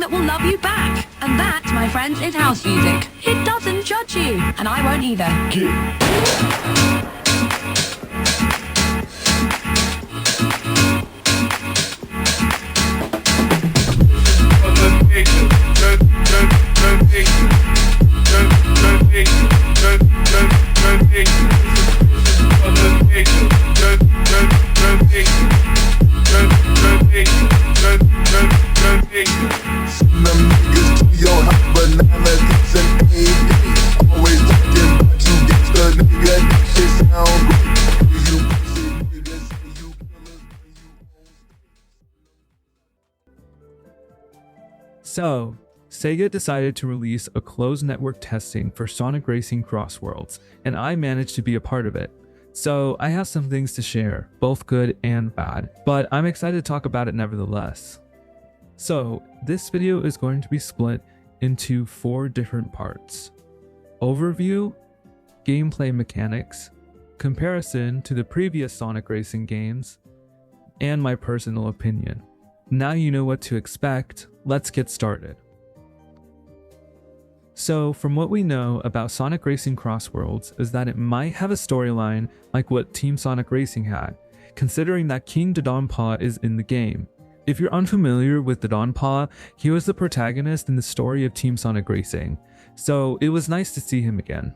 that will love you back. And that, my friends, is house music. It doesn't judge you, and I won't either. So, Sega decided to release a closed network testing for Sonic Racing CrossWorlds, and I managed to be a part of it. So I have some things to share, both good and bad, but I'm excited to talk about it nevertheless. So this video is going to be split into 4 different parts: overview, gameplay mechanics, comparison to the previous Sonic Racing games, and my personal opinion. Now you know what to expect, let's get started. So from what we know about Sonic Racing CrossWorlds is that it might have a storyline like what Team Sonic Racing had, considering that King Dodonpaw is in the game. If you're unfamiliar with Dodonpaw, he was the protagonist in the story of Team Sonic Racing, so it was nice to see him again.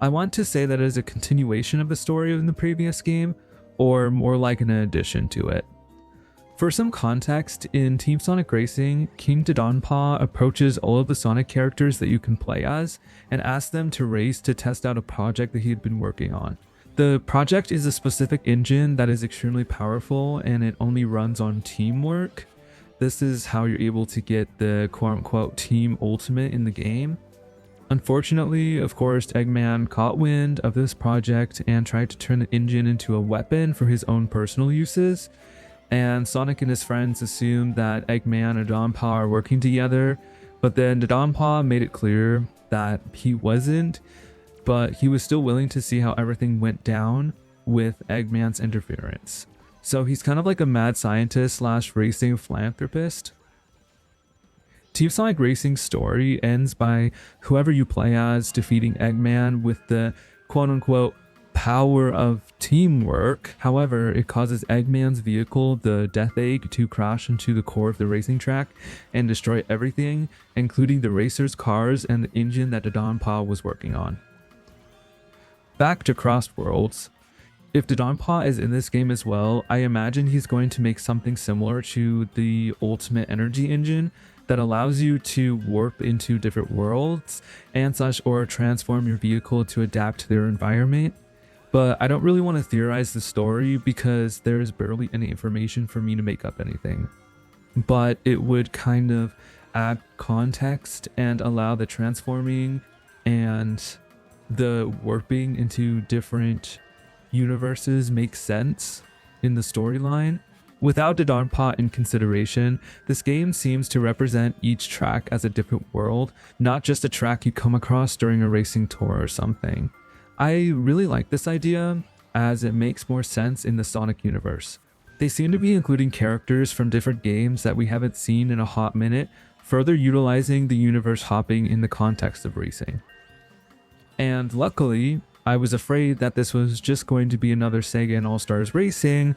I want to say that it is a continuation of the story in the previous game, or more like an addition to it. For some context, in Team Sonic Racing, King Dodonpaw approaches all of the Sonic characters that you can play as and asks them to race to test out a project that he had been working on. The project is a specific engine that is extremely powerful and it only runs on teamwork. This is how you're able to get the quote-unquote team ultimate in the game. Unfortunately, of course, Eggman caught wind of this project and tried to turn the engine into a weapon for his own personal uses. And Sonic and his friends assumed that Eggman and Dodonpaw are working together, but then Dodonpaw made it clear that he wasn't, but he was still willing to see how everything went down with Eggman's interference. So he's kind of like a mad scientist slash racing philanthropist. Team Sonic Racing's story ends by whoever you play as defeating Eggman with the quote-unquote power of teamwork. However, it causes Eggman's vehicle, the Death Egg, to crash into the core of the racing track and destroy everything, including the racers' cars and the engine that Dodonpaw was working on. Back to CrossWorlds. If Dodonpaw is in this game as well, I imagine he's going to make something similar to the Ultimate Energy engine that allows you to warp into different worlds and such, or transform your vehicle to adapt to their environment. But I don't really want to theorize the story because there's barely any information for me to make up anything. But it would kind of add context and allow the transforming and the warping into different universes make sense in the storyline. Without Dodonpaw in consideration, this game seems to represent each track as a different world, not just a track you come across during a racing tour or something. I really like this idea, as it makes more sense in the Sonic universe. They seem to be including characters from different games that we haven't seen in a hot minute, further utilizing the universe hopping in the context of racing. And luckily, I was afraid that this was just going to be another Sega and All-Stars Racing,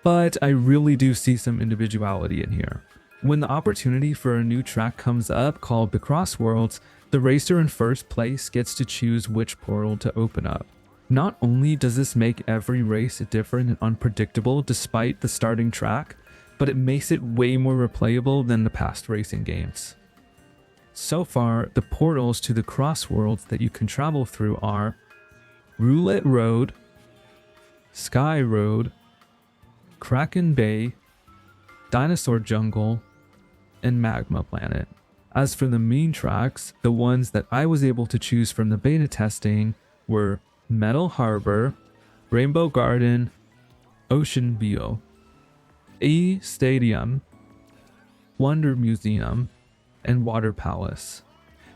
but I really do see some individuality in here. When the opportunity for a new track comes up called the CrossWorlds, the racer in first place gets to choose which portal to open up. Not only does this make every race different and unpredictable despite the starting track, but it makes it way more replayable than the past racing games. So far, the portals to the CrossWorlds that you can travel through are Roulette Road, Sky Road, Kraken Bay, Dinosaur Jungle, and Magma Planet. As for the main tracks, the ones that I was able to choose from the beta testing were Metal Harbor, Rainbow Garden, Ocean View, E Stadium, Wonder Museum, and Water Palace.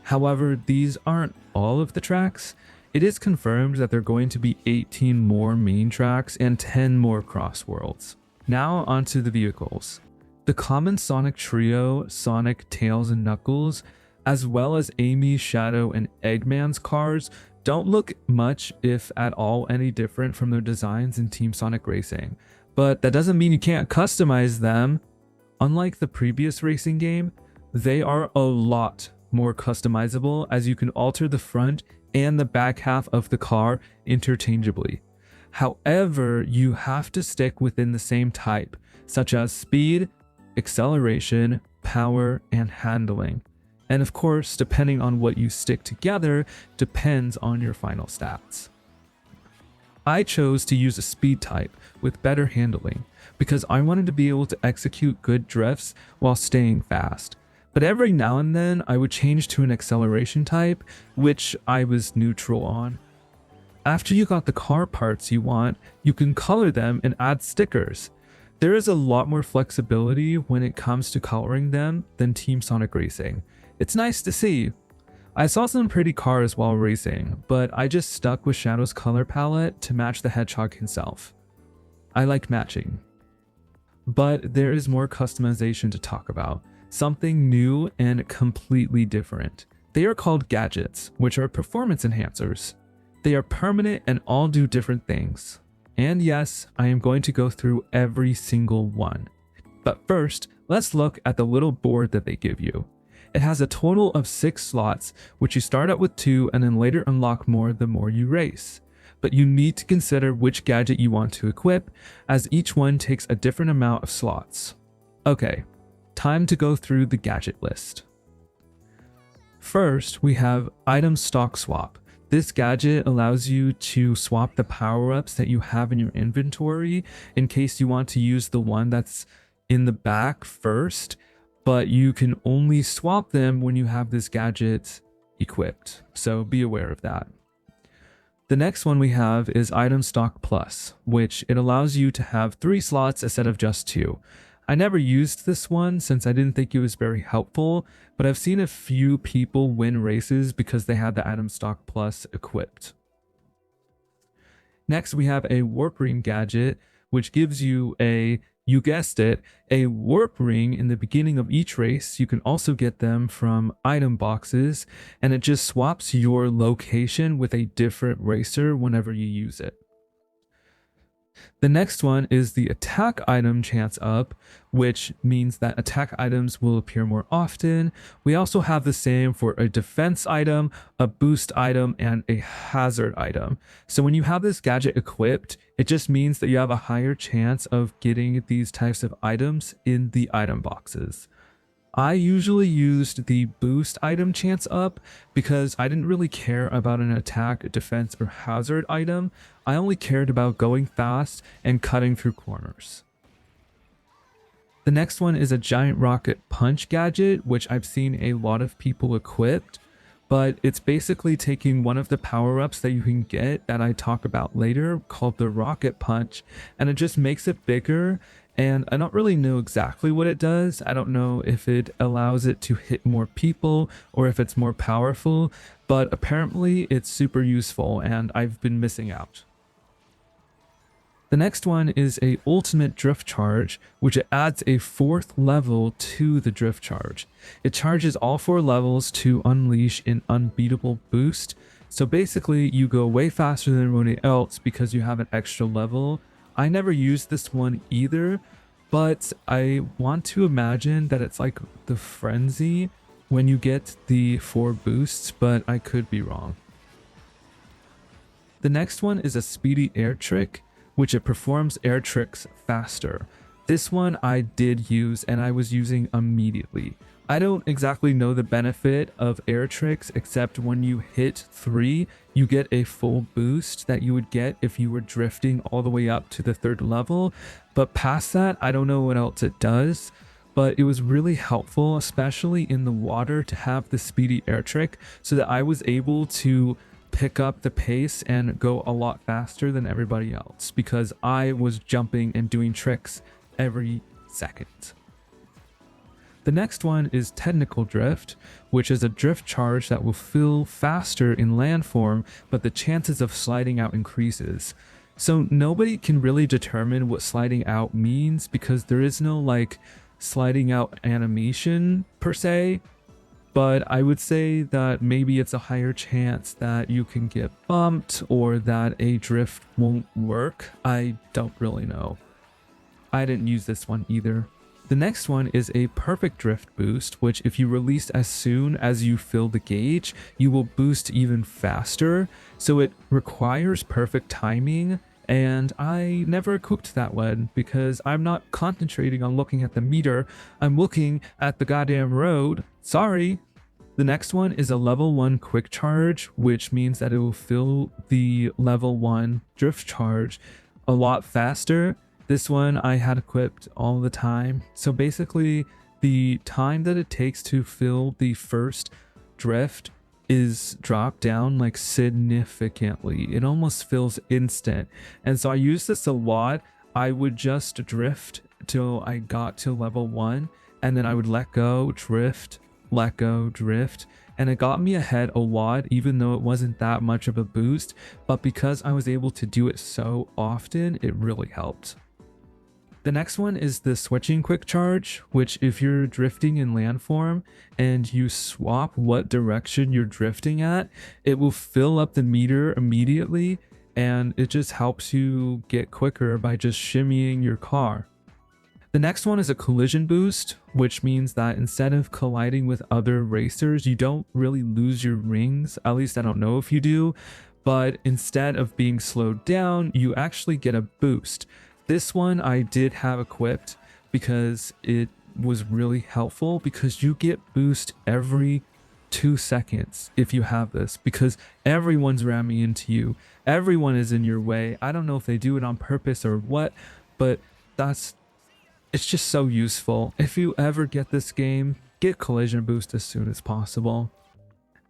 However, these aren't all of the tracks. It is confirmed that there are going to be 18 more main tracks and 10 more CrossWorlds. Now onto the vehicles. The common Sonic trio, Sonic, Tails, and Knuckles, as well as Amy, Shadow, and Eggman's cars don't look much, if at all, any different from their designs in Team Sonic Racing. But that doesn't mean you can't customize them. Unlike the previous racing game, they are a lot more customizable, as you can alter the front and the back half of the car interchangeably. However, you have to stick within the same type, such as speed, acceleration, power, and handling. And of course, depending on what you stick together, depends on your final stats. I chose to use a speed type with better handling because I wanted to be able to execute good drifts while staying fast. But every now and then I would change to an acceleration type, which I was neutral on. After you got the car parts you want, you can color them and add stickers. There is a lot more flexibility when it comes to coloring them than Team Sonic Racing. It's nice to see. I saw some pretty cars while racing, but I just stuck with Shadow's color palette to match the Hedgehog himself. I like matching. But there is more customization to talk about, something new and completely different. They are called gadgets, which are performance enhancers. They are permanent and all do different things. And yes, I am going to go through every single one. But first, let's look at the little board that they give you. It has a total of 6 slots, which you start out with 2 and then later unlock more the more you race. But you need to consider which gadget you want to equip, as each one takes a different amount of slots. Okay, time to go through the gadget list. First, we have Item Stock Swap. This gadget allows you to swap the power-ups that you have in your inventory in case you want to use the one that's in the back first, but you can only swap them when you have this gadget equipped, so be aware of that. The next one we have is Item Stock Plus, which it allows you to have 3 slots instead of just 2. I never used this one since I didn't think it was very helpful, but I've seen a few people win races because they had the Item Stock Plus equipped. Next we have a Warp Ring gadget, which gives you you guessed it, a warp ring in the beginning of each race. You can also get them from item boxes, and it just swaps your location with a different racer whenever you use it. The next one is the attack item chance up, which means that attack items will appear more often. We also have the same for a defense item, a boost item, and a hazard item. So when you have this gadget equipped, it just means that you have a higher chance of getting these types of items in the item boxes. I usually used the boost item chance up because I didn't really care about an attack, defense, or hazard item. I only cared about going fast and cutting through corners. The next one is a giant rocket punch gadget, which I've seen a lot of people equipped, but it's basically taking one of the power-ups that you can get that I talk about later called the rocket punch, and it just makes it bigger. And I don't really know exactly what it does. I don't know if it allows it to hit more people or if it's more powerful, but apparently it's super useful and I've been missing out. The next one is a ultimate drift charge, which it adds a 4th level to the drift charge. It charges all 4 levels to unleash an unbeatable boost. So basically you go way faster than everybody else because you have an extra level. I never used this one either, but I want to imagine that it's like the frenzy when you get the 4 boosts, but I could be wrong. The next one is a speedy air trick, which it performs air tricks faster. This one I did use and I was using immediately. I don't exactly know the benefit of air tricks, except when you hit 3, you get a full boost that you would get if you were drifting all the way up to the 3rd level. But past that, I don't know what else it does, but it was really helpful, especially in the water, to have the speedy air trick so that I was able to pick up the pace and go a lot faster than everybody else because I was jumping and doing tricks every second. The next one is Technical Drift, which is a drift charge that will fill faster in land form, but the chances of sliding out increases. So nobody can really determine what sliding out means because there is no sliding out animation per se, but I would say that maybe it's a higher chance that you can get bumped or that a drift won't work. I don't really know. I didn't use this one either. The next one is a perfect drift boost, which if you release as soon as you fill the gauge, you will boost even faster. So it requires perfect timing, and I never equipped that one because I'm not concentrating on looking at the meter. I'm looking at the goddamn road. Sorry. The next one is a level 1 quick charge, which means that it will fill the level 1 drift charge a lot faster. This one I had equipped all the time. So basically the time that it takes to fill the first drift is dropped down like significantly. It almost feels instant. And so I use this a lot. I would just drift till I got to level 1 and then I would let go, drift, let go, drift, and it got me ahead a lot, even though it wasn't that much of a boost. But because I was able to do it so often, it really helped. The next one is the switching quick charge, which if you're drifting in landform and you swap what direction you're drifting at, it will fill up the meter immediately, and it just helps you get quicker by just shimmying your car. The next one is a collision boost, which means that instead of colliding with other racers, you don't really lose your rings. At least I don't know if you do, but instead of being slowed down, you actually get a boost. This one I did have equipped because it was really helpful, because you get boost every 2 seconds if you have this, because everyone's ramming into you. Everyone is in your way. I don't know if they do it on purpose or what, but it's just so useful. If you ever get this game, get collision boost as soon as possible.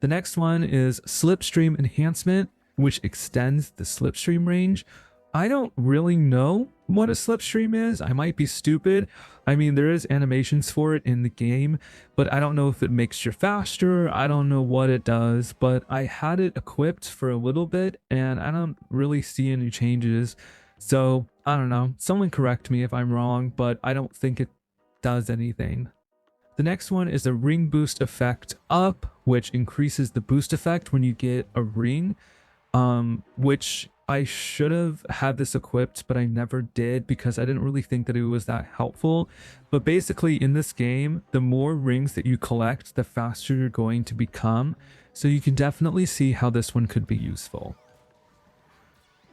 The next one is slipstream enhancement, which extends the slipstream range. I don't really know what a slipstream is. I might be stupid. I mean, there is animations for it in the game, but I don't know if it makes you faster. I don't know what it does, but I had it equipped for a little bit and I don't really see any changes. So I don't know. Someone correct me if I'm wrong, but I don't think it does anything. The next one is a ring boost effect up, which increases the boost effect when you get a ring, which I should have had this equipped, but I never did because I didn't really think that it was that helpful. But basically in this game, the more rings that you collect, the faster you're going to become. So you can definitely see how this one could be useful.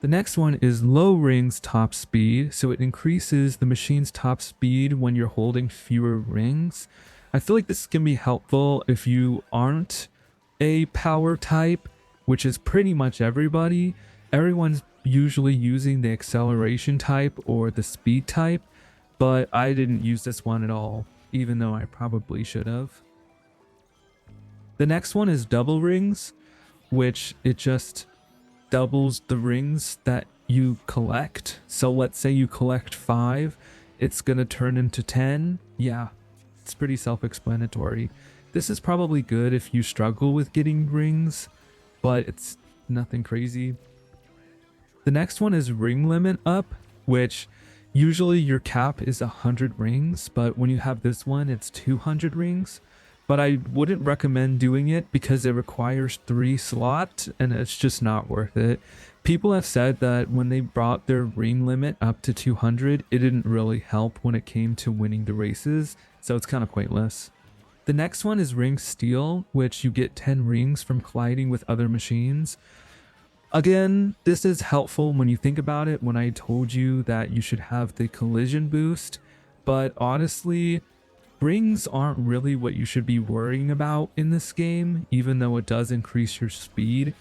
The next one is low rings top speed. So it increases the machine's top speed when you're holding fewer rings. I feel like this can be helpful if you aren't a power type, which is pretty much everybody. Everyone's usually using the acceleration type or the speed type, but I didn't use this one at all, even though I probably should have. The next one is double rings, which it just doubles the rings that you collect. So let's say you collect 5, it's gonna turn into 10. Yeah, it's pretty self-explanatory. This is probably good if you struggle with getting rings, but it's nothing crazy. The next one is ring limit up, which usually your cap is 100 rings, but when you have this one, it's 200 rings. But I wouldn't recommend doing it because it requires 3 slots and it's just not worth it. People have said that when they brought their ring limit up to 200, it didn't really help when it came to winning the races, so it's kind of pointless. The next one is ring steal, which you get 10 rings from colliding with other machines. Again, this is helpful when you think about it, when I told you that you should have the collision boost, but honestly, rings aren't really what you should be worrying about in this game, even though it does increase your speed.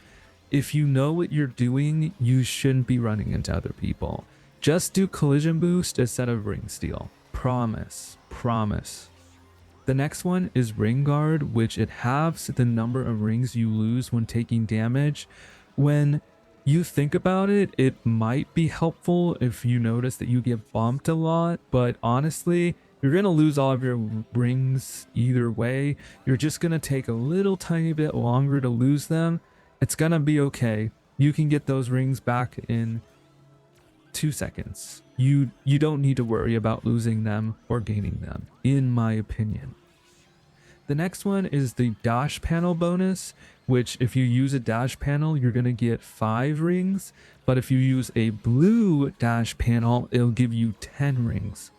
If you know what you're doing, you shouldn't be running into other people. Just do collision boost instead of ring steal. Promise. Promise. The next one is ring guard, which it halves the number of rings you lose when taking damage. When you think about it, it might be helpful if you notice that you get bumped a lot, but honestly, you're going to lose all of your rings either way. You're just going to take a little tiny bit longer to lose them. It's going to be okay. You can get those rings back in 2 seconds. You don't need to worry about losing them or gaining them, in my opinion. The next one is the dash panel bonus, which if you use a dash panel, you're going to get 5 rings. But if you use a blue dash panel, it'll give you 10 rings.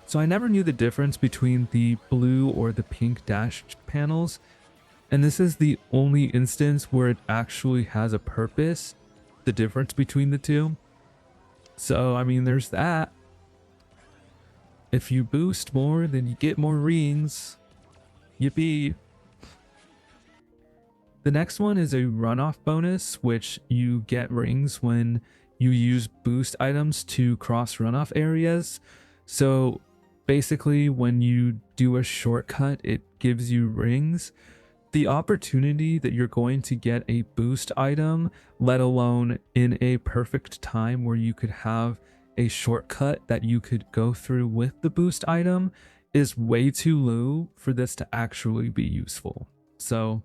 So I never knew the difference between the blue or the pink dash panels. And this is the only instance where it actually has a purpose, the difference between the two. So, I mean, there's that. If you boost more, then you get more rings. Yippee. The next one is a runoff bonus, which you get rings when you use boost items to cross runoff areas. So basically, when you do a shortcut, it gives you rings. The opportunity that you're going to get a boost item, let alone in a perfect time where you could have a shortcut that you could go through with the boost item, is way too low for this to actually be useful. So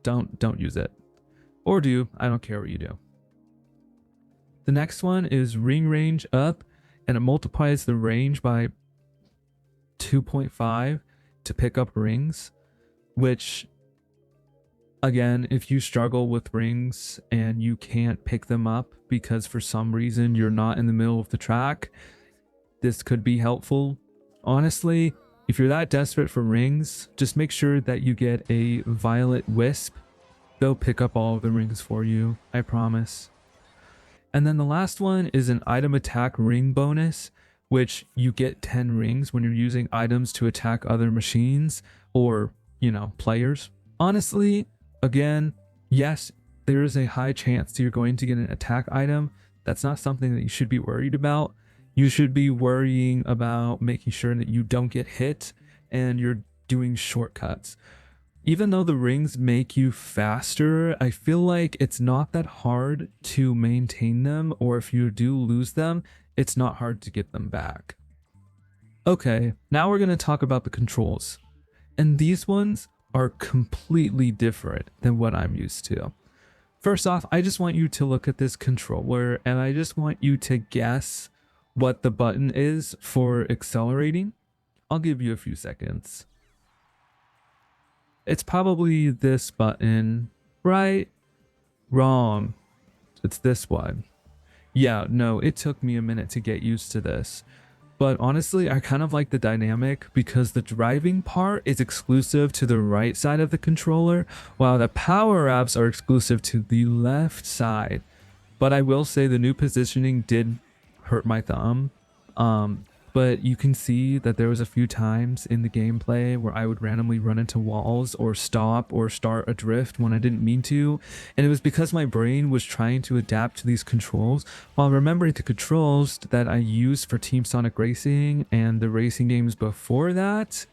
don't use it. Or do, I don't care what you do. The next one is ring range up, and it multiplies the range by 2.5 to pick up rings, which again, if you struggle with rings and you can't pick them up because for some reason you're not in the middle of the track, this could be helpful. Honestly, if you're that desperate for rings, just make sure that you get a violet wisp. They'll pick up all of the rings for you, I promise. And then the last one is an item attack ring bonus, which you get 10 rings when you're using items to attack other machines or, players. Honestly, again, yes, there is a high chance that you're going to get an attack item. That's not something that you should be worried about. You should be worrying about making sure that you don't get hit and you're doing shortcuts. Even though the rings make you faster, I feel like it's not that hard to maintain them, or if you do lose them, it's not hard to get them back. Okay, now we're going to talk about the controls. And these ones are completely different than what I'm used to. First off, I just want you to look at this controller and I just want you to guess what the button is for accelerating. I'll give you a few seconds. It's probably this button, right? Wrong. It's this one. Yeah, no, it took me a minute to get used to this. But honestly, I kind of like the dynamic because the driving part is exclusive to the right side of the controller, while the power-ups are exclusive to the left side. But I will say the new positioning did hurt my thumb. But you can see that there was a few times in the gameplay where I would randomly run into walls or stop or start adrift when I didn't mean to. And it was because my brain was trying to adapt to these controls while remembering the controls that I used for Team Sonic Racing and the racing games before that.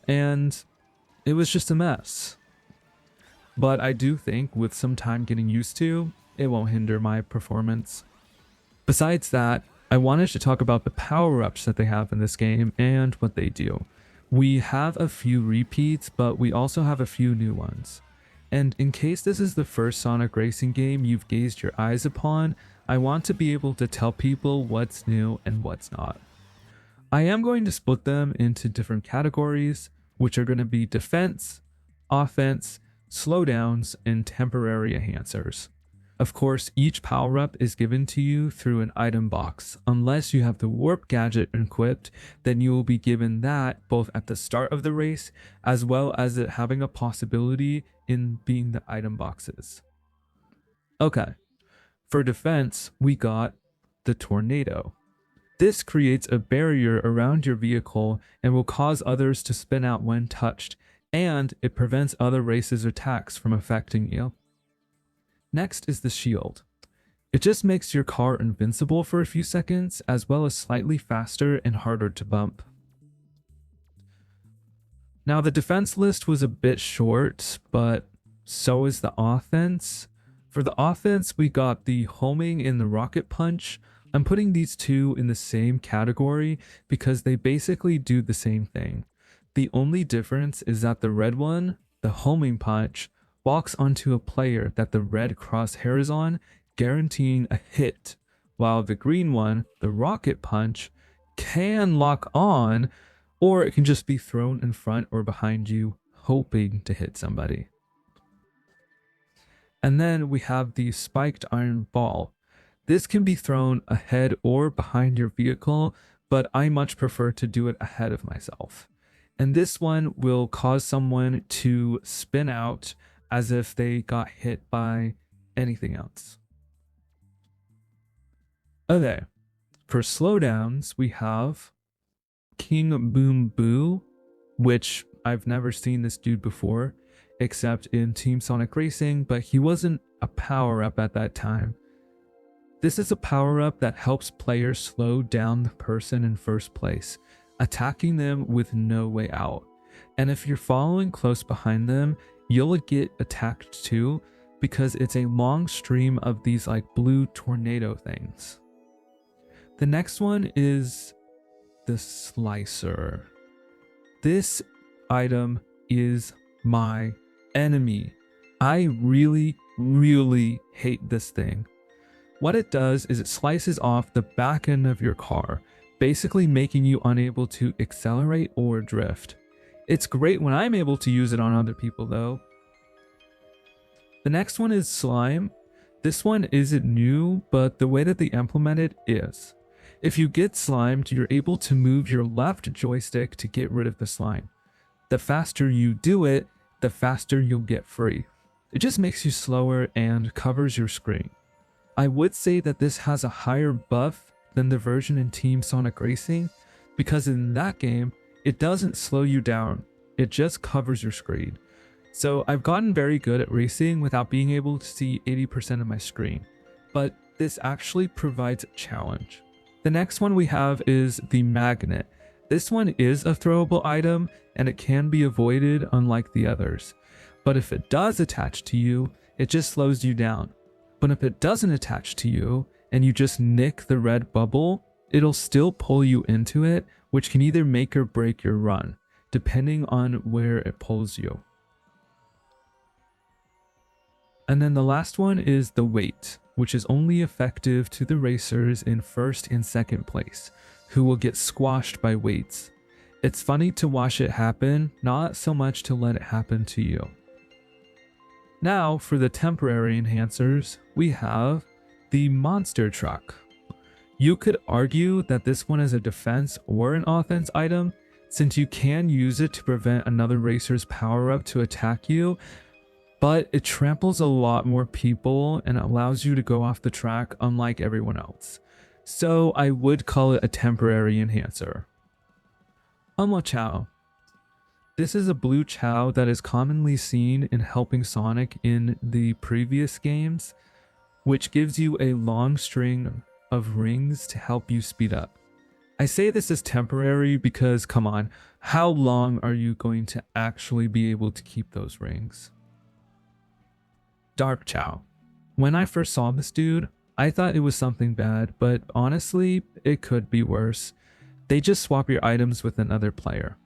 And it was just a mess. But I do think with some time getting used to, it won't hinder my performance. Besides that, I wanted to talk about the power-ups that they have in this game and what they do. We have a few repeats, but we also have a few new ones. And in case this is the first Sonic Racing game you've gazed your eyes upon, I want to be able to tell people what's new and what's not. I am going to split them into different categories, which are going to be defense, offense, slowdowns, and temporary enhancers. Of course, each power-up is given to you through an item box. Unless you have the warp gadget equipped, then you will be given that both at the start of the race, as well as it having a possibility in being the item boxes. Okay, for defense, we got the tornado. This creates a barrier around your vehicle and will cause others to spin out when touched, and it prevents other races' attacks from affecting you. Next is the shield. It just makes your car invincible for a few seconds, as well as slightly faster and harder to bump. Now the defense list was a bit short, but so is the offense. For the offense, we got the homing and the rocket punch. I'm putting these two in the same category because they basically do the same thing. The only difference is that the red one, the homing punch, walks onto a player that the red crosshair is on, guaranteeing a hit, while the green one, the rocket punch, can lock on, or it can just be thrown in front or behind you, hoping to hit somebody. And then we have the spiked iron ball. This can be thrown ahead or behind your vehicle, but I much prefer to do it ahead of myself. And this one will cause someone to spin out as if they got hit by anything else. Okay, for slowdowns, we have King Boom Boo, which I've never seen this dude before, except in Team Sonic Racing, but he wasn't a power-up at that time. This is a power-up that helps players slow down the person in first place, attacking them with no way out. And if you're following close behind them, you'll get attacked too, because it's a long stream of these like blue tornado things. The next one is the slicer. This item is my enemy. I really hate this thing. What it does is it slices off the back end of your car, basically making you unable to accelerate or drift. It's great when I'm able to use it on other people though. The next one is slime. This one isn't new, but the way that they implement it is. If you get slimed, you're able to move your left joystick to get rid of the slime. The faster you do it, the faster you'll get free. It just makes you slower and covers your screen. I would say that this has a higher buff than the version in Team Sonic Racing, because in that game, it doesn't slow you down, it just covers your screen. So I've gotten very good at racing without being able to see 80% of my screen, but this actually provides a challenge. The next one we have is the magnet. This one is a throwable item and it can be avoided unlike the others. But if it does attach to you, it just slows you down. But if it doesn't attach to you and you just nick the red bubble, it'll still pull you into it, which can either make or break your run, depending on where it pulls you. And then the last one is the weight, which is only effective to the racers in first and second place, who will get squashed by weights. It's funny to watch it happen, not so much to let it happen to you. Now for the temporary enhancers, we have the monster truck. You could argue that this one is a defense or an offense item, since you can use it to prevent another racer's power-up to attack you, but it tramples a lot more people and allows you to go off the track unlike everyone else. So I would call it a temporary enhancer. Chow. This is a blue Chow that is commonly seen in helping Sonic in the previous games, which gives you a long string of rings to help you speed up. I say this is temporary because, come on, how long are you going to actually be able to keep those rings? Dark Chow. When I first saw this dude, I thought it was something bad, but honestly, it could be worse. They just swap your items with another player.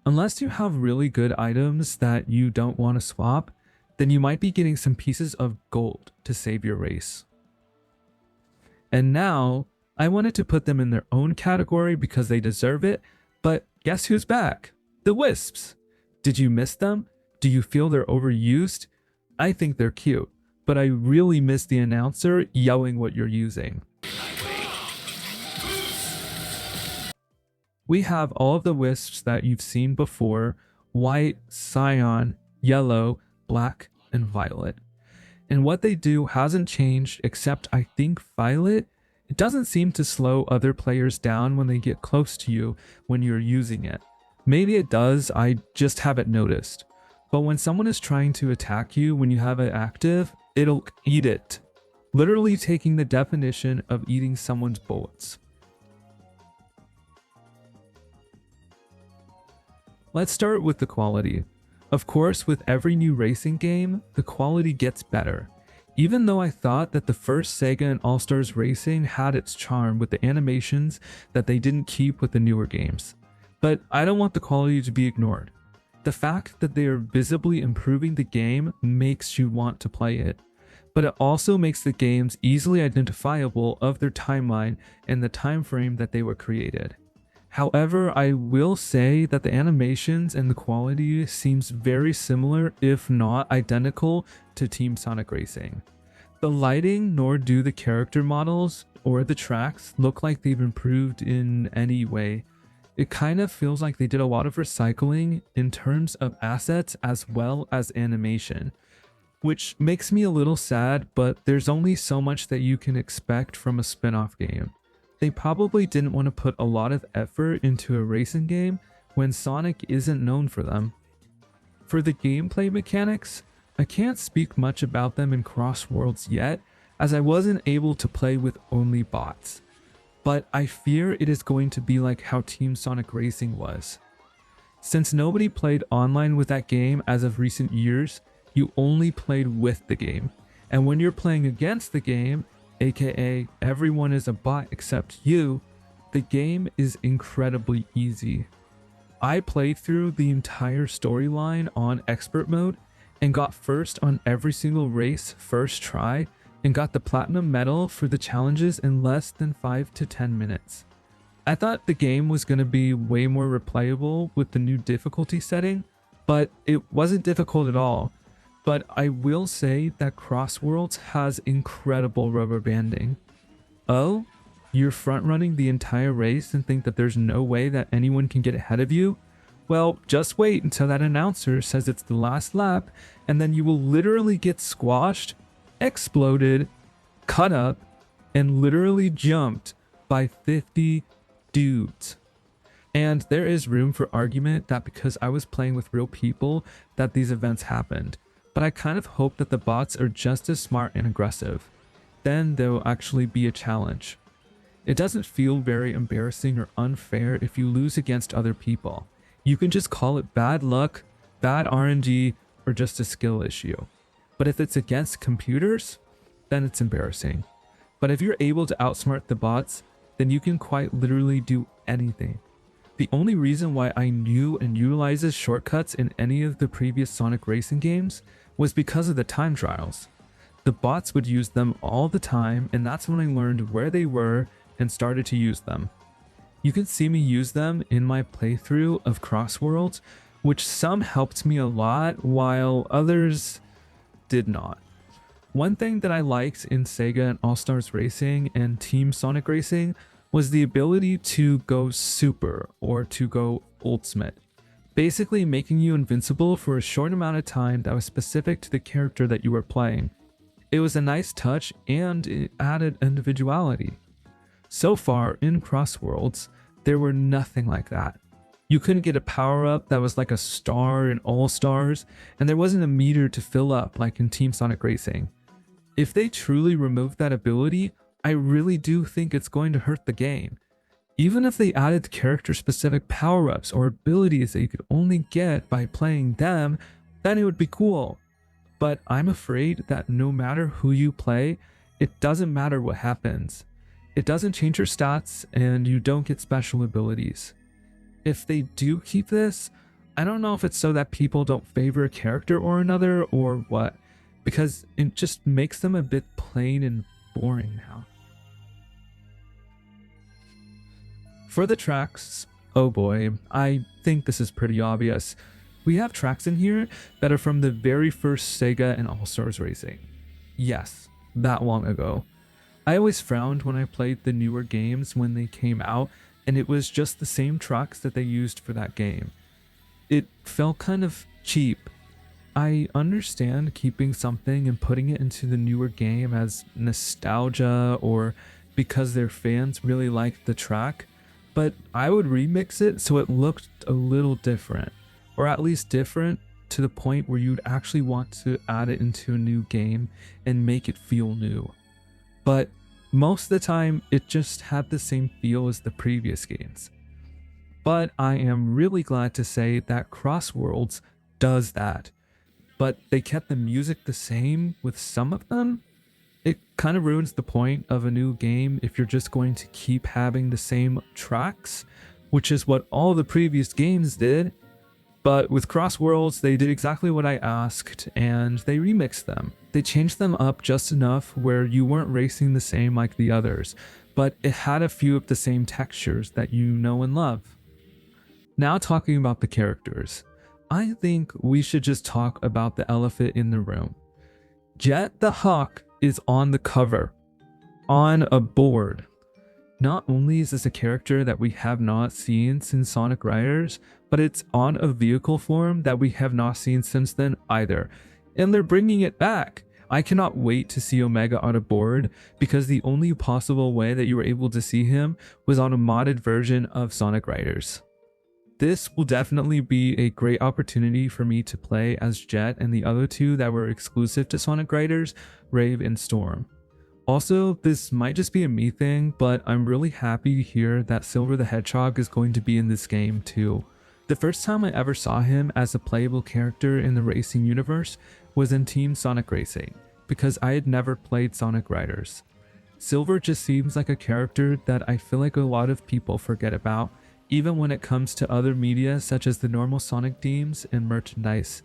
Unless you have really good items that you don't want to swap, then you might be getting some pieces of gold to save your race. And now, I wanted to put them in their own category because they deserve it, but guess who's back? The Wisps! Did you miss them? Do you feel they're overused? I think they're cute, but I really miss the announcer yelling what you're using. We have all of the Wisps that you've seen before: white, cyan, yellow, black, and violet. And what they do hasn't changed, except I think violet, it doesn't seem to slow other players down when they get close to you when you're using it. Maybe it does, I just haven't noticed. But when someone is trying to attack you when you have it active, it'll eat it. Literally taking the definition of eating someone's bullets. Let's start with the quality. Of course, with every new racing game, the quality gets better. Even though I thought that the first Sega and All-Stars Racing had its charm with the animations that they didn't keep with the newer games. But I don't want the quality to be ignored. The fact that they are visibly improving the game makes you want to play it. but it also makes the games easily identifiable of their timeline and the time frame that they were created. However, I will say that the animations and the quality seems very similar, if not identical, to Team Sonic Racing. The lighting nor do the character models or the tracks look like they've improved in any way. It kind of feels like they did a lot of recycling in terms of assets as well as animation, which makes me a little sad, but there's only so much that you can expect from a spin-off game. They probably didn't want to put a lot of effort into a racing game when Sonic isn't known for them. For the gameplay mechanics, I can't speak much about them in CrossWorlds yet, as I wasn't able to play with only bots. But I fear it is going to be like how Team Sonic Racing was. Since nobody played online with that game as of recent years, you only played with the game. And when you're playing against the game, aka everyone is a bot except you, the game is incredibly easy. I played through the entire storyline on expert mode and got first on every single race first try and got the platinum medal for the challenges in less than 5 to 10 minutes. I thought the game was going to be way more replayable with the new difficulty setting, but it wasn't difficult at all. But I will say that CrossWorlds has incredible rubber banding. Oh, you're front running the entire race and think that there's no way that anyone can get ahead of you? Well, just wait until that announcer says it's the last lap, and then you will literally get squashed, exploded, cut up, and literally jumped by 50 dudes. And there is room for argument that because I was playing with real people that these events happened. But I kind of hope that the bots are just as smart and aggressive. Then they'll actually be a challenge. It doesn't feel very embarrassing or unfair if you lose against other people. You can just call it bad luck, bad RNG, or just a skill issue. But if it's against computers, then it's embarrassing. But if you're able to outsmart the bots, then you can quite literally do anything. The only reason why I knew and utilizes shortcuts in any of the previous Sonic Racing games was because of the time trials. The bots would use them all the time, and that's when I learned where they were and started to use them. You can see me use them in my playthrough of CrossWorlds, which some helped me a lot while others did not. One thing that I liked in Sega and All-Stars Racing and Team Sonic Racing was the ability to go super or to go ultimate, basically making you invincible for a short amount of time that was specific to the character that you were playing. It was a nice touch and it added individuality. So far in CrossWorlds, there were nothing like that. You couldn't get a power-up that was like a star in All-Stars, and there wasn't a meter to fill up like in Team Sonic Racing. If they truly removed that ability, I really do think it's going to hurt the game. Even if they added character-specific power-ups or abilities that you could only get by playing them, then it would be cool. But I'm afraid that no matter who you play, it doesn't matter what happens. It doesn't change your stats, and you don't get special abilities. If they do keep this, I don't know if it's so that people don't favor a character or another or what, because it just makes them a bit plain and boring now. For the tracks, oh boy, I think this is pretty obvious. We have tracks in here that are from the very first Sega and All-Stars Racing. Yes, that long ago. I always frowned when I played the newer games when they came out, and it was just the same tracks that they used for that game. It felt kind of cheap. I understand keeping something and putting it into the newer game as nostalgia or because their fans really liked the track, but I would remix it so it looked a little different, or at least different to the point where you'd actually want to add it into a new game and make it feel new. But most of the time, it just had the same feel as the previous games. But I am really glad to say that CrossWorlds does that. But they kept the music the same with some of them. It kind of ruins the point of a new game if you're just going to keep having the same tracks, which is what all the previous games did. But with Crossworlds, they did exactly what I asked, and they remixed them. They changed them up just enough where you weren't racing the same like the others, but it had a few of the same textures that you know and love. Now talking about the characters, I think we should just talk about the elephant in the room. Jet the Hawk is on the cover, on a board. Not only is this a character that we have not seen since Sonic Riders, but it's on a vehicle form that we have not seen since then either. And they're bringing it back. I cannot wait to see Omega on a board, because the only possible way that you were able to see him was on a modded version of Sonic Riders. This will definitely be a great opportunity for me to play as Jet and the other two that were exclusive to Sonic Riders, Rave and Storm. Also, this might just be a me thing, but I'm really happy to hear that Silver the Hedgehog is going to be in this game too. The first time I ever saw him as a playable character in the racing universe was in Team Sonic Racing, because I had never played Sonic Riders. Silver just seems like a character that I feel like a lot of people forget about, even when it comes to other media such as the normal Sonic themes and merchandise.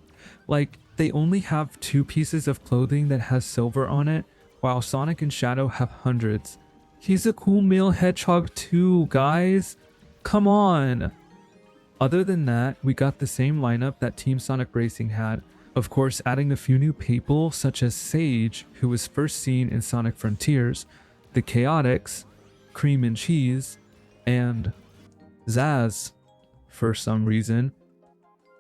Like, they only have 2 pieces of clothing that has silver on it, while Sonic and Shadow have hundreds. He's a cool male hedgehog too, guys. Come on. Other than that, we got the same lineup that Team Sonic Racing had. Of course, adding a few new people such as Sage, who was first seen in Sonic Frontiers, the Chaotix, Cream and Cheese, and Zaz. For some reason,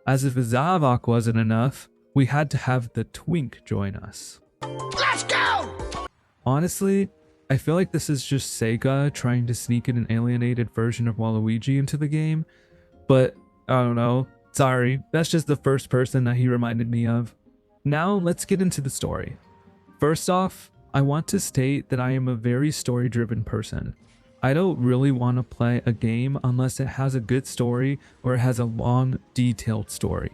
as if Zavok wasn't enough, we had to have the Twink join us. Let's go! Honestly, I feel like this is just Sega trying to sneak in an alienated version of Waluigi into the game, but I don't know. Sorry, that's just the first person that he reminded me of. Now let's get into the story. First off, I want to state that I am a very story-driven person. I don't really want to play a game unless it has a good story or it has a long, detailed story.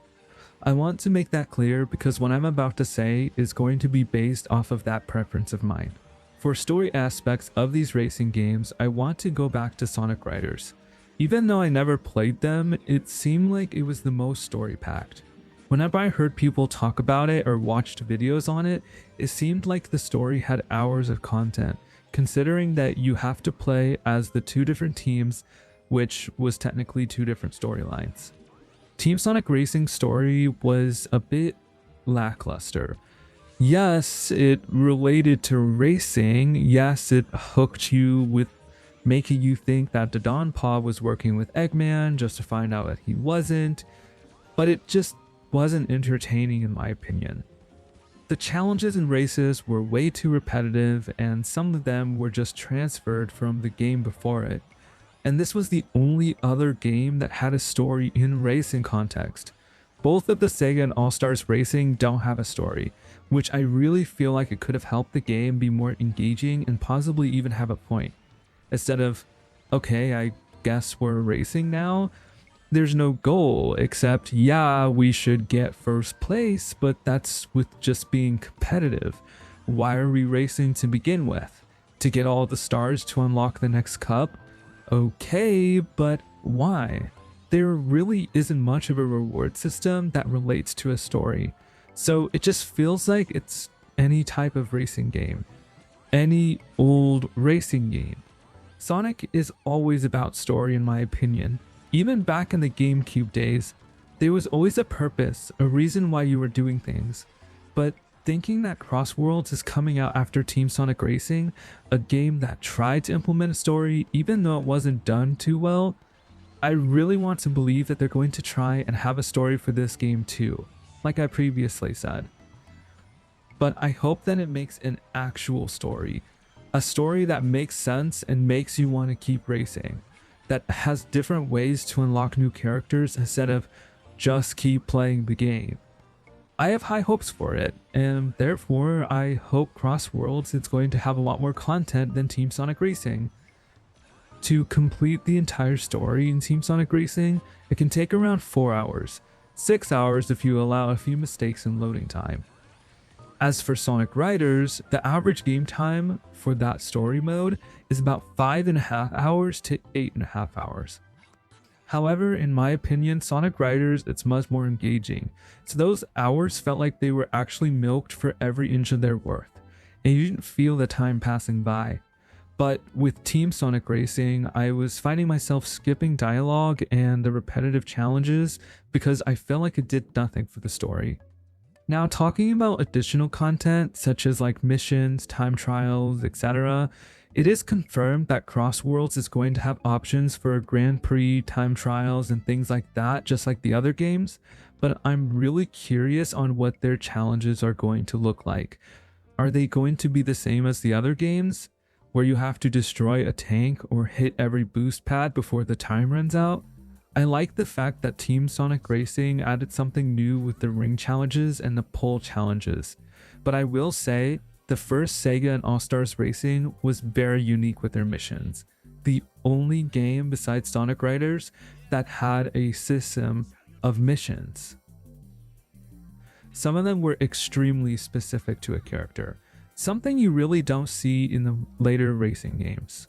I want to make that clear because what I'm about to say is going to be based off of that preference of mine. For story aspects of these racing games, I want to go back to Sonic Riders. Even though I never played them, it seemed like it was the most story-packed. Whenever I heard people talk about it or watched videos on it, it seemed like the story had hours of content, considering that you have to play as the 2 different teams, which was technically 2 different storylines. Team Sonic Racing's story was a bit lackluster. Yes, it related to racing. Yes, it hooked you with making you think that Dodonpaw was working with Eggman just to find out that he wasn't, but it just wasn't entertaining in my opinion. The challenges and races were way too repetitive, and some of them were just transferred from the game before it. And this was the only other game that had a story in racing context. Both of the Sega and All-Stars Racing don't have a story, which I really feel like it could have helped the game be more engaging and possibly even have a point. Instead of, okay, I guess we're racing now, there's no goal except, yeah, we should get first place, but that's with just being competitive. Why are we racing to begin with? To get all the stars to unlock the next cup? Okay, but why? There really isn't much of a reward system that relates to a story, so it just feels like it's any type of racing game. Any old racing game. Sonic is always about story in my opinion. Even back in the GameCube days, there was always a purpose, a reason why you were doing things. But thinking that Crossworlds is coming out after Team Sonic Racing, a game that tried to implement a story even though it wasn't done too well, I really want to believe that they're going to try and have a story for this game too, like I previously said. But I hope that it makes an actual story, a story that makes sense and makes you want to keep racing, that has different ways to unlock new characters instead of just keep playing the game. I have high hopes for it, and therefore I hope Crossworlds is going to have a lot more content than Team Sonic Racing. To complete the entire story in Team Sonic Racing, it can take around 4 hours, 6 hours if you allow a few mistakes in loading time. As for Sonic Riders, the average game time for that story mode is about 5.5 hours to 8.5 hours. However, in my opinion, Sonic Riders, it's much more engaging. So those hours felt like they were actually milked for every inch of their worth, and you didn't feel the time passing by. But with Team Sonic Racing, I was finding myself skipping dialogue and the repetitive challenges because I felt like it did nothing for the story. Now, talking about additional content such as like missions, time trials, etc., it is confirmed that CrossWorlds is going to have options for Grand Prix, time trials, and things like that, just like the other games, but I'm really curious on what their challenges are going to look like. Are they going to be the same as the other games, where you have to destroy a tank or hit every boost pad before the time runs out? I like the fact that Team Sonic Racing added something new with the ring challenges and the pole challenges, but I will say the first Sega and All-Stars Racing was very unique with their missions. The only game besides Sonic Riders that had a system of missions. Some of them were extremely specific to a character, something you really don't see in the later racing games.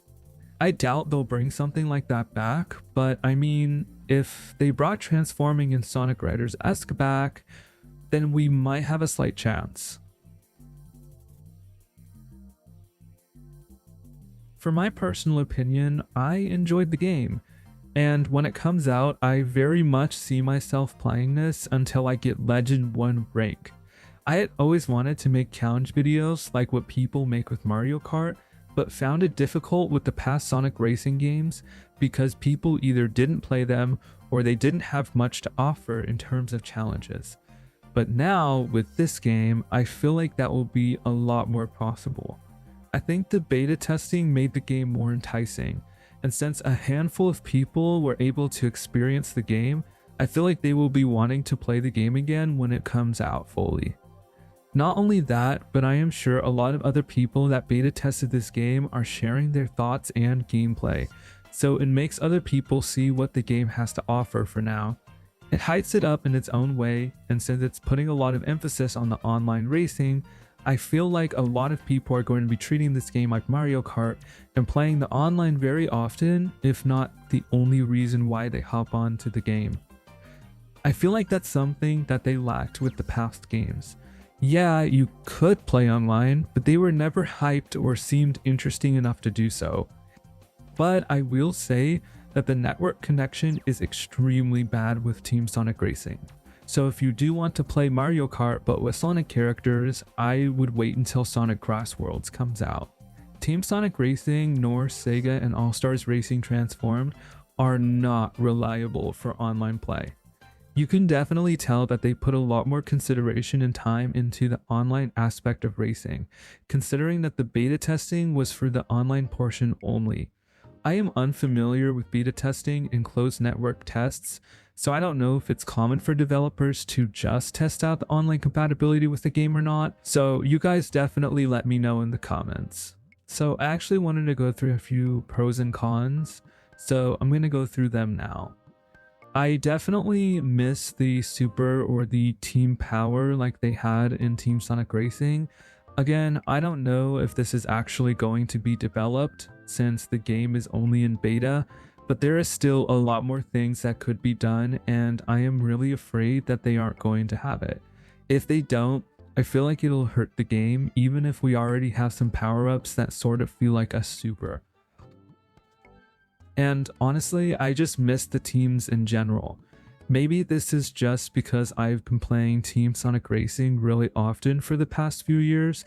I doubt they'll bring something like that back, but I mean, if they brought transforming in Sonic Riders-esque back, then we might have a slight chance. For my personal opinion, I enjoyed the game, and when it comes out, I very much see myself playing this until I get Legend 1 rank. I had always wanted to make challenge videos like what people make with Mario Kart, but found it difficult with the past Sonic Racing games because people either didn't play them or they didn't have much to offer in terms of challenges. But now, with this game, I feel like that will be a lot more possible. I think the beta testing made the game more enticing, and since a handful of people were able to experience the game, I feel like they will be wanting to play the game again when it comes out fully. Not only that, but I am sure a lot of other people that beta tested this game are sharing their thoughts and gameplay, so it makes other people see what the game has to offer for now. It hypes it up in its own way, and since it's putting a lot of emphasis on the online racing, I feel like a lot of people are going to be treating this game like Mario Kart and playing the online very often, if not the only reason why they hop on to the game. I feel like that's something that they lacked with the past games. Yeah, you could play online, but they were never hyped or seemed interesting enough to do so. But I will say that the network connection is extremely bad with Team Sonic Racing. So if you do want to play Mario Kart but with Sonic characters, I would wait until Sonic CrossWorlds comes out. Team Sonic Racing nor Sega and All-Stars Racing Transformed are not reliable for online play. You can definitely tell that they put a lot more consideration and time into the online aspect of racing, considering that the beta testing was for the online portion only. I am unfamiliar with beta testing and closed network tests, so I don't know if it's common for developers to just test out the online compatibility with the game or not, so you guys definitely let me know in the comments. So I actually wanted to go through a few pros and cons, so I'm going to go through them now. I definitely miss the super or the team power like they had in Team Sonic Racing. Again, I don't know if this is actually going to be developed since the game is only in beta, but there is still a lot more things that could be done, and I am really afraid that they aren't going to have it. If they don't, I feel like it'll hurt the game, even if we already have some power-ups that sort of feel like a super. And honestly, I just miss the teams in general. Maybe this is just because I've been playing Team Sonic Racing really often for the past few years,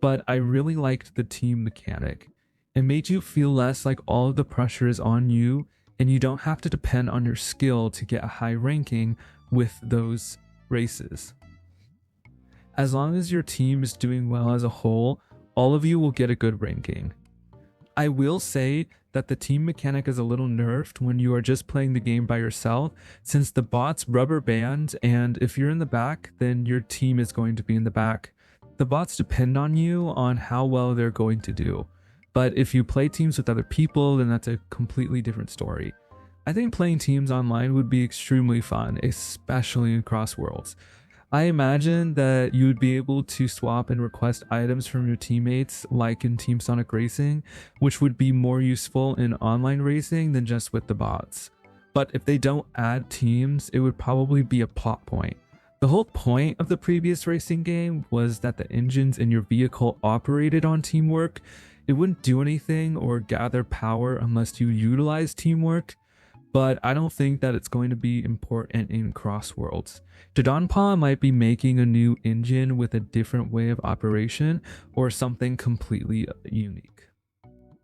but I really liked the team mechanic. It made you feel less like all of the pressure is on you, and you don't have to depend on your skill to get a high ranking with those races. As long as your team is doing well as a whole, all of you will get a good ranking. I will say that the team mechanic is a little nerfed when you are just playing the game by yourself, since the bots rubber band, and if you're in the back, then your team is going to be in the back. The bots depend on you on how well they're going to do. But if you play teams with other people, then that's a completely different story. I think playing teams online would be extremely fun, especially in CrossWorlds. I imagine that you would be able to swap and request items from your teammates like in Team Sonic Racing, which would be more useful in online racing than just with the bots. but if they don't add teams, it would probably be a plot point. The whole point of the previous racing game was that the engines in your vehicle operated on teamwork. It wouldn't do anything or gather power unless you utilize teamwork, but I don't think that it's going to be important in Crossworlds. Dodonpaw might be making a new engine with a different way of operation or something completely unique.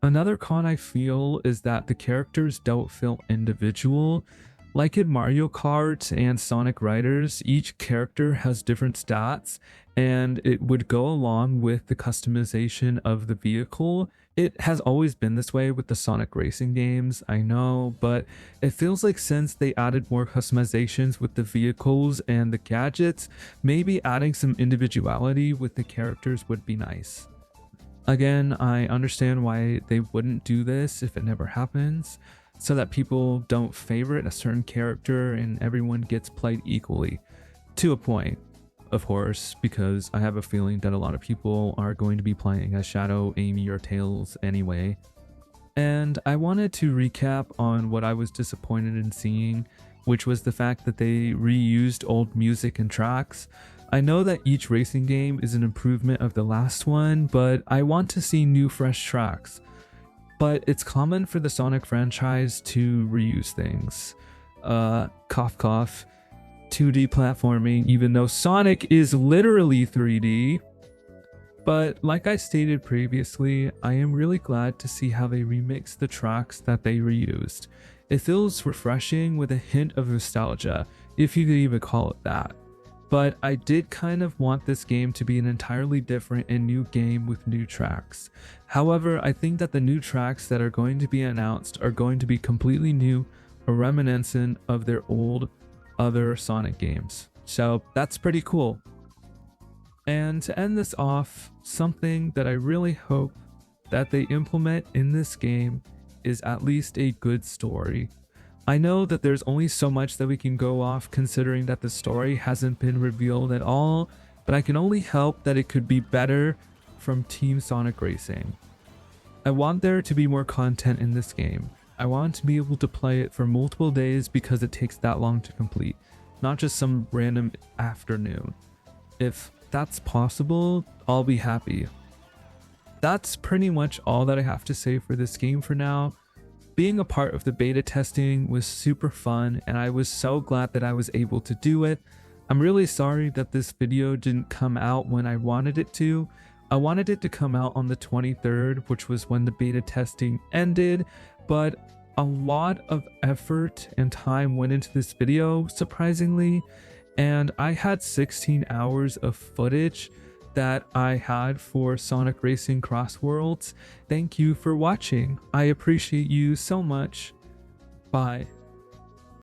Another con I feel is that the characters don't feel individual. Like in Mario Kart and Sonic Riders, each character has different stats, and it would go along with the customization of the vehicle. It has always been this way with the Sonic racing games, I know, but it feels like since they added more customizations with the vehicles and the gadgets, maybe adding some individuality with the characters would be nice. Again, I understand why they wouldn't do this if it never happens, so that people don't favorite a certain character and everyone gets played equally. To a point, of course, because I have a feeling that a lot of people are going to be playing as Shadow, Amy, or Tails anyway. And I wanted to recap on what I was disappointed in seeing, which was the fact that they reused old music and tracks. I know that each racing game is an improvement of the last one, but I want to see new fresh tracks. But it's common for the Sonic franchise to reuse things. Cough cough. 2D platforming, even though Sonic is literally 3D. But like I stated previously, I am really glad to see how they remixed the tracks that they reused. It feels refreshing with a hint of nostalgia, if you could even call it that. But I did kind of want this game to be an entirely different and new game with new tracks. However, I think that the new tracks that are going to be announced are going to be completely new or reminiscent of their old other Sonic games. So that's pretty cool. And to end this off, something that I really hope that they implement in this game is at least a good story. I know that there's only so much that we can go off considering that the story hasn't been revealed at all, but I can only hope that it could be better from Team Sonic Racing. I want there to be more content in this game. I want to be able to play it for multiple days because it takes that long to complete, not just some random afternoon. If that's possible, I'll be happy. That's pretty much all that I have to say for this game for now. Being a part of the beta testing was super fun, and I was so glad that I was able to do it. I'm really sorry that this video didn't come out when I wanted it to. I wanted it to come out on the 23rd, which was when the beta testing ended, but a lot of effort and time went into this video, surprisingly, and I had 16 hours of footage that I had for Sonic Racing Crossworlds. Thank you for watching. I appreciate you so much. Bye.